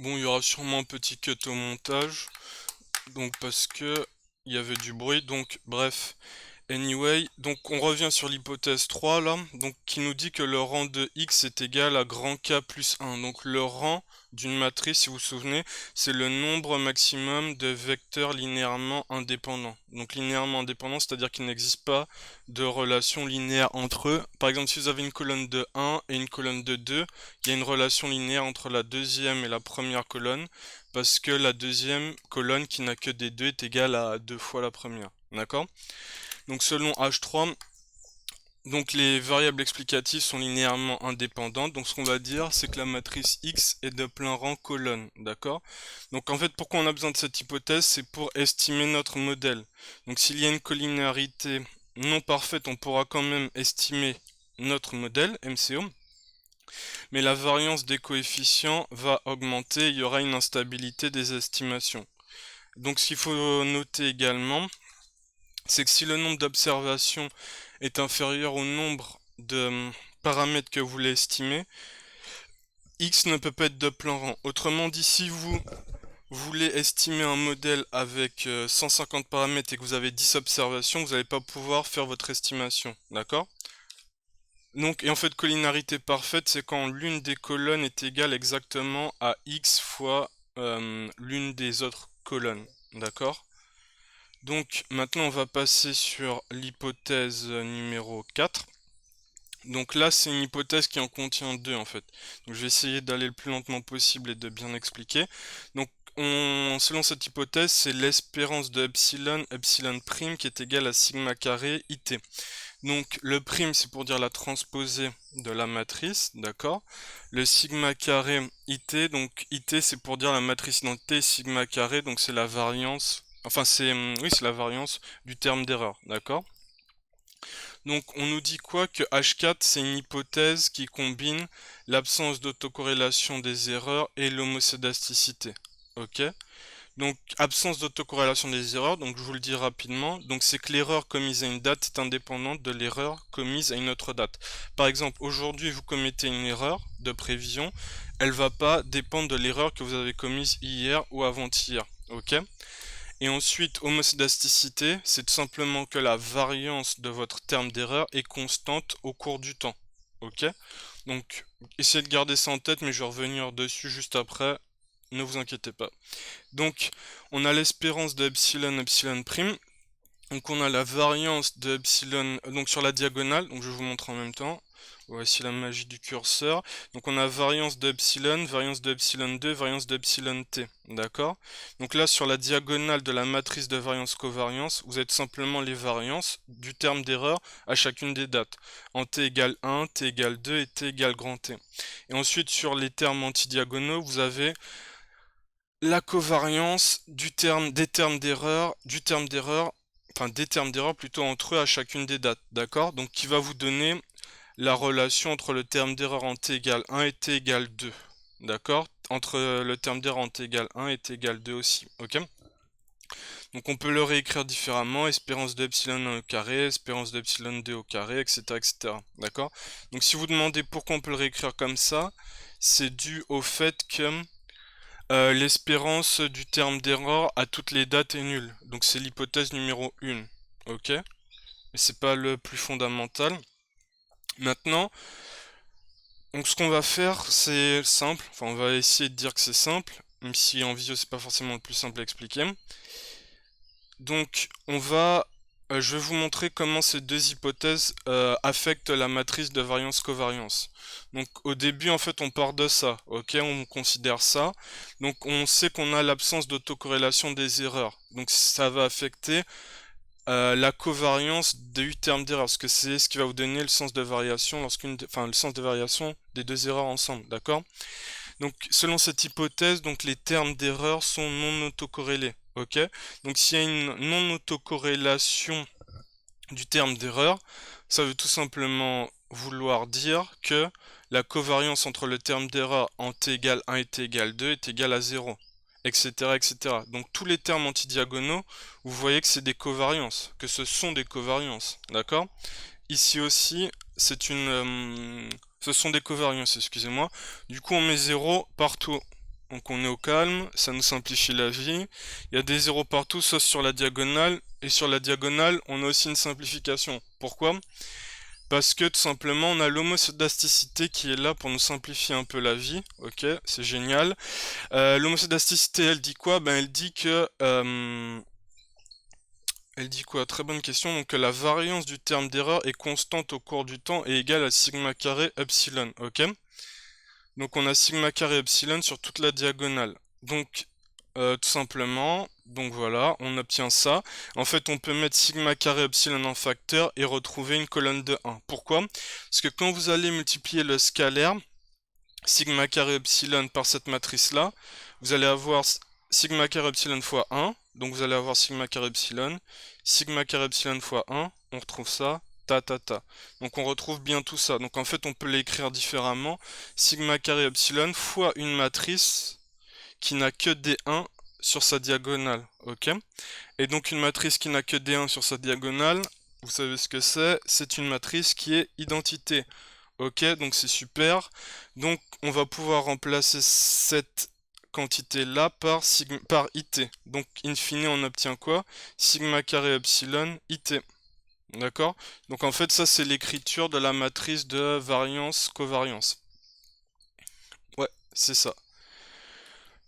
Bon, il y aura sûrement un petit cut au montage, donc parce que il y avait du bruit, donc bref. Anyway, donc on revient sur l'hypothèse 3 là, donc qui nous dit que le rang de x est égal à grand K plus 1. Donc le rang d'une matrice, si vous vous souvenez, c'est le nombre maximum de vecteurs linéairement indépendants. Donc linéairement indépendants, c'est-à-dire qu'il n'existe pas de relation linéaire entre eux. Par exemple, si vous avez une colonne de 1 et une colonne de 2, il y a une relation linéaire entre la deuxième et la première colonne, parce que la deuxième colonne qui n'a que des 2 est égale à 2 fois la première. D'accord? Donc selon H3, donc les variables explicatives sont linéairement indépendantes. Donc ce qu'on va dire, c'est que la matrice X est de plein rang colonne, d'accord? Donc en fait, pourquoi on a besoin de cette hypothèse? C'est pour estimer notre modèle. Donc s'il y a une collinéarité non parfaite, on pourra quand même estimer notre modèle, MCO. Mais la variance des coefficients va augmenter, il y aura une instabilité des estimations. Donc ce qu'il faut noter également, c'est que si le nombre d'observations est inférieur au nombre de paramètres que vous voulez estimer, X ne peut pas être de plein rang. Autrement dit, si vous voulez estimer un modèle avec 150 paramètres et que vous avez 10 observations, vous n'allez pas pouvoir faire votre estimation, d'accord? Donc, et en fait, collinarité parfaite, c'est quand l'une des colonnes est égale exactement à X fois l'une des autres colonnes, d'accord? Donc maintenant on va passer sur l'hypothèse numéro 4. Donc là c'est une hypothèse qui en contient deux en fait. Donc je vais essayer d'aller le plus lentement possible et de bien expliquer. Donc selon cette hypothèse, c'est l'espérance de epsilon, epsilon prime qui est égale à sigma carré it. Donc le prime c'est pour dire la transposée de la matrice, d'accord? Le sigma carré it, donc it c'est pour dire la matrice identité, sigma carré, donc c'est la variance, enfin c'est oui c'est la variance du terme d'erreur, d'accord? Donc on nous dit quoi? Que H4 c'est une hypothèse qui combine l'absence d'autocorrélation des erreurs et l'homocédasticité, ok? Donc, absence d'autocorrélation des erreurs, donc je vous le dis rapidement, donc c'est que l'erreur commise à une date est indépendante de l'erreur commise à une autre date. Par exemple, aujourd'hui vous commettez une erreur de prévision, elle va pas dépendre de l'erreur que vous avez commise hier ou avant-hier, ok? Et ensuite, homocédasticité, c'est tout simplement que la variance de votre terme d'erreur est constante au cours du temps, ok? Donc, essayez de garder ça en tête, mais je vais revenir dessus juste après, ne vous inquiétez pas. Donc, on a l'espérance de epsilon, epsilon prime. Donc, on a la variance de epsilon, donc sur la diagonale. Donc, je vais vous montrer en même temps. Voici la magie du curseur. Donc, on a variance de epsilon 2, variance de epsilon t. D'accord? Donc là, sur la diagonale de la matrice de variance-covariance, vous avez tout simplement les variances du terme d'erreur à chacune des dates. En t égale 1, t égale 2 et t égale grand t. Et ensuite, sur les termes antidiagonaux, vous avez la covariance des termes d'erreur, enfin des termes d'erreur plutôt entre eux à chacune des dates, d'accord? Donc qui va vous donner la relation entre le terme d'erreur en t égale 1 et t égale 2, d'accord? Entre le terme d'erreur en t égale 1 et t égale 2 aussi, ok? Donc on peut le réécrire différemment, espérance de epsilon 1 au carré, espérance de epsilon 2 au carré, etc., etc., d'accord? Donc si vous demandez pourquoi on peut le réécrire comme ça, c'est dû au fait que l'espérance du terme d'erreur à toutes les dates est nulle. Donc c'est l'hypothèse numéro 1. Ok? Mais c'est pas le plus fondamental. Maintenant, donc ce qu'on va faire, c'est simple. Enfin, on va essayer de dire que c'est simple, même si en visio c'est pas forcément le plus simple à expliquer. Donc je vais vous montrer comment ces deux hypothèses affectent la matrice de variance-covariance. Donc au début en fait on part de ça, ok, on considère ça. Donc on sait qu'on a l'absence d'autocorrélation des erreurs. Donc ça va affecter la covariance du terme d'erreur, parce que c'est ce qui va vous donner le sens de variation enfin le sens de variation des deux erreurs ensemble, d'accord? Donc, selon cette hypothèse, donc les termes d'erreur sont non autocorrélés. Ok? Donc, s'il y a une non autocorrélation du terme d'erreur, ça veut tout simplement vouloir dire que la covariance entre le terme d'erreur en t égale 1 et t égale 2 est égale à 0, etc., etc. Donc, tous les termes antidiagonaux, vous voyez que c'est des covariances, que ce sont des covariances. D'accord? Ici aussi, ce sont des covariances, excusez-moi. Du coup, on met 0 partout. Donc on est au calme, ça nous simplifie la vie. Il y a des zéros partout, sauf sur la diagonale. Et sur la diagonale, on a aussi une simplification. Pourquoi? Parce que tout simplement, on a l'homoscédasticité qui est là pour nous simplifier un peu la vie. Ok, c'est génial. L'homoscédasticité, elle dit quoi? Ben, elle dit que... elle dit quoi? Très bonne question. Donc que la variance du terme d'erreur est constante au cours du temps et égale à sigma carré epsilon. Ok? Donc on a sigma carré epsilon sur toute la diagonale. Donc tout simplement, donc voilà, on obtient ça. En fait, on peut mettre sigma carré epsilon en facteur et retrouver une colonne de 1. Pourquoi? Parce que quand vous allez multiplier le scalaire, sigma carré epsilon par cette matrice-là, vous allez avoir sigma carré epsilon fois 1. Donc vous allez avoir sigma carré epsilon fois 1, on retrouve ça, ta ta ta. Donc on retrouve bien tout ça. Donc en fait on peut l'écrire différemment. Sigma carré epsilon fois une matrice qui n'a que des 1 sur sa diagonale. Ok? Et donc une matrice qui n'a que des 1 sur sa diagonale, vous savez ce que c'est? C'est une matrice qui est identité. Ok, donc c'est super. Donc on va pouvoir remplacer cette quantité-là par IT. Donc in fine on obtient quoi? Sigma carré epsilon IT. D'accord? Donc en fait ça c'est l'écriture de la matrice de variance-covariance. Ouais, c'est ça.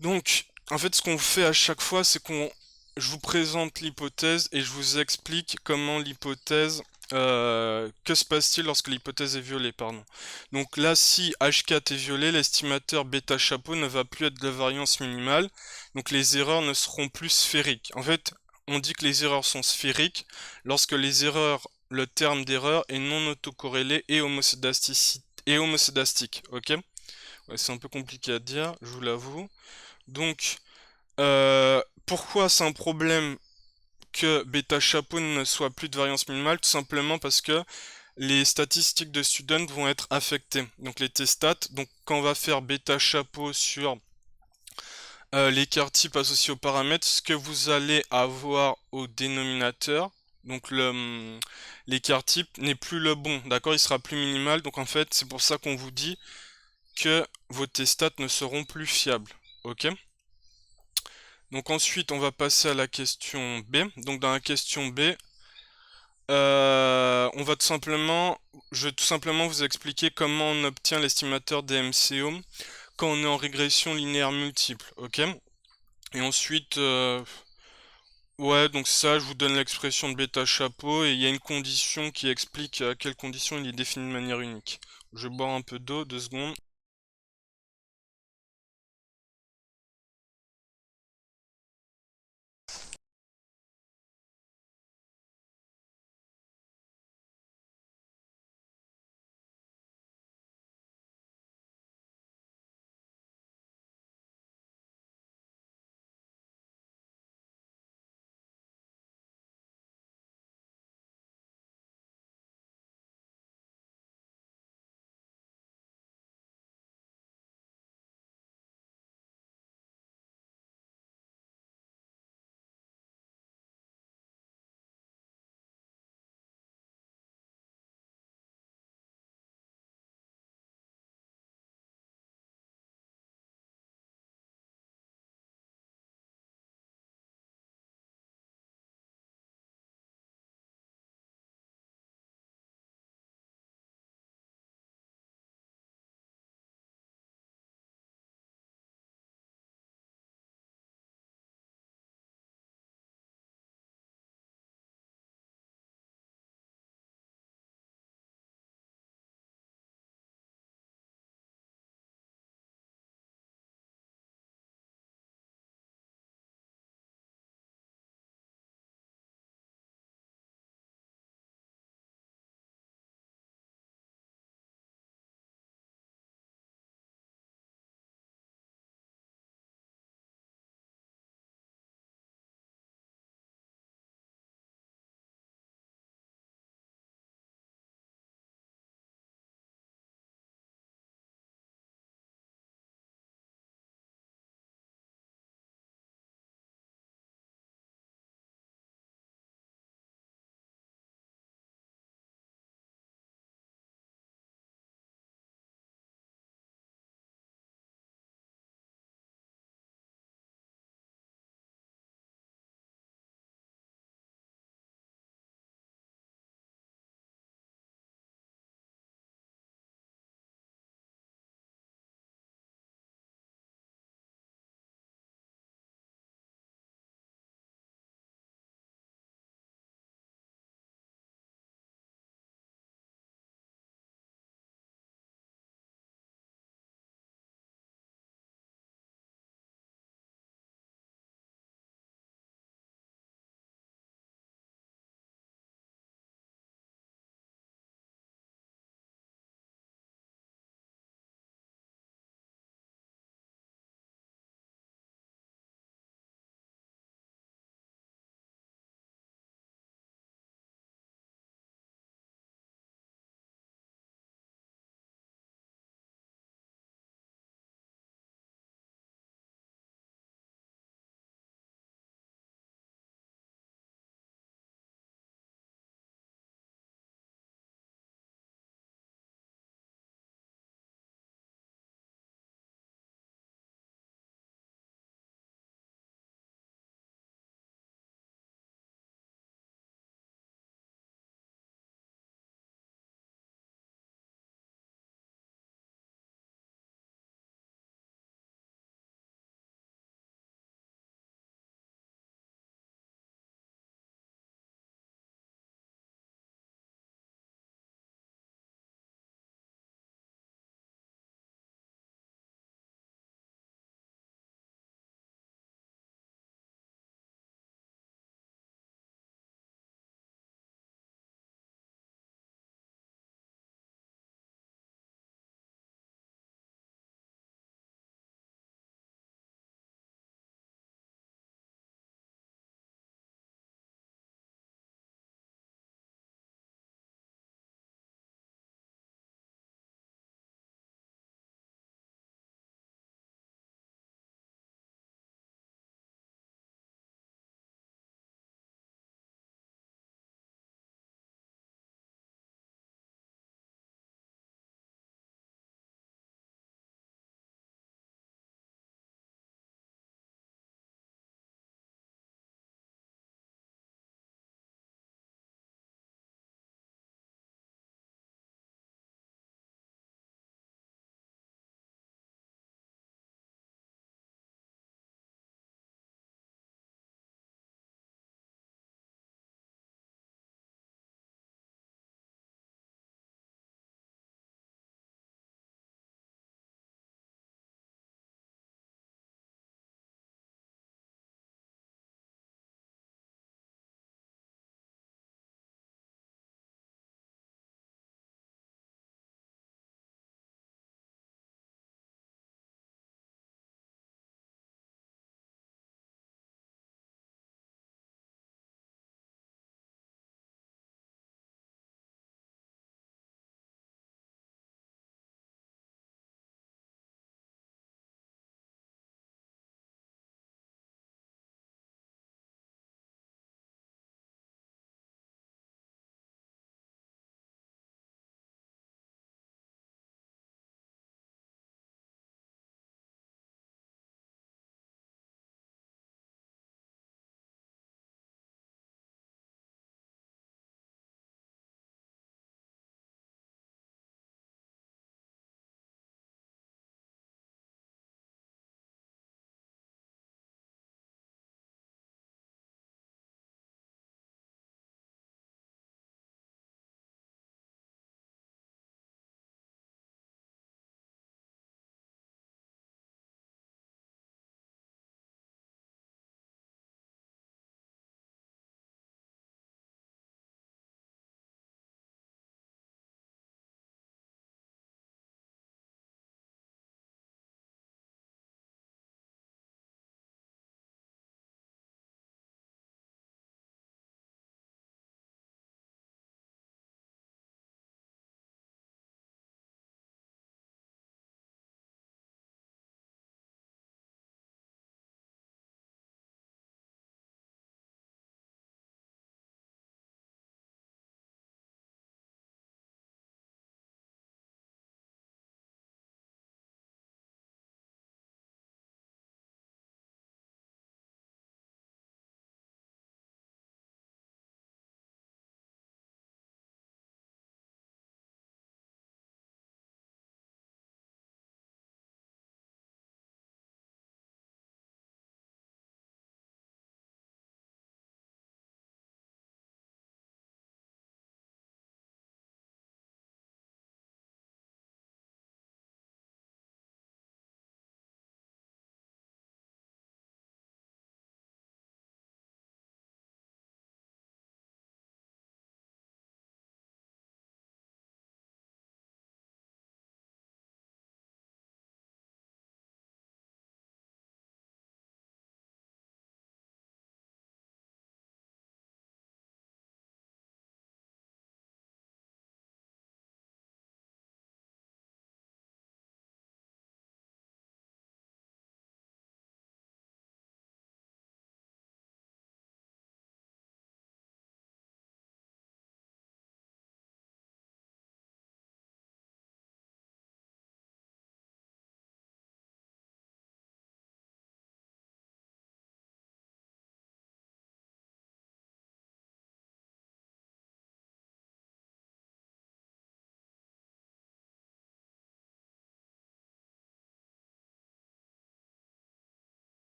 Donc en fait ce qu'on fait à chaque fois c'est je vous présente l'hypothèse et je vous explique comment l'hypothèse que se passe-t-il lorsque l'hypothèse est violée, pardon. Donc là, si H4 est violé, l'estimateur bêta chapeau ne va plus être de variance minimale, donc les erreurs ne seront plus sphériques. En fait, on dit que les erreurs sont sphériques lorsque le terme d'erreur est non autocorrélé et homocédastique, ok? Ouais, c'est un peu compliqué à dire, je vous l'avoue. Donc, pourquoi c'est un problème que bêta chapeau ne soit plus de variance minimale? Tout simplement parce que les statistiques de student vont être affectées. Donc les t-stats, donc quand on va faire bêta chapeau sur l'écart type associé aux paramètres, ce que vous allez avoir au dénominateur, donc l'écart type n'est plus le bon, d'accord? Il sera plus minimal, donc en fait c'est pour ça qu'on vous dit que vos t-stats ne seront plus fiables, ok? Donc ensuite on va passer à la question B. Donc dans la question B, je vais tout simplement vous expliquer comment on obtient l'estimateur des MCO quand on est en régression linéaire multiple, ok? Et ensuite, ouais, donc ça, je vous donne l'expression de bêta chapeau et il y a une condition qui explique à quelle condition il est défini de manière unique. Je bois un peu d'eau, 2 secondes.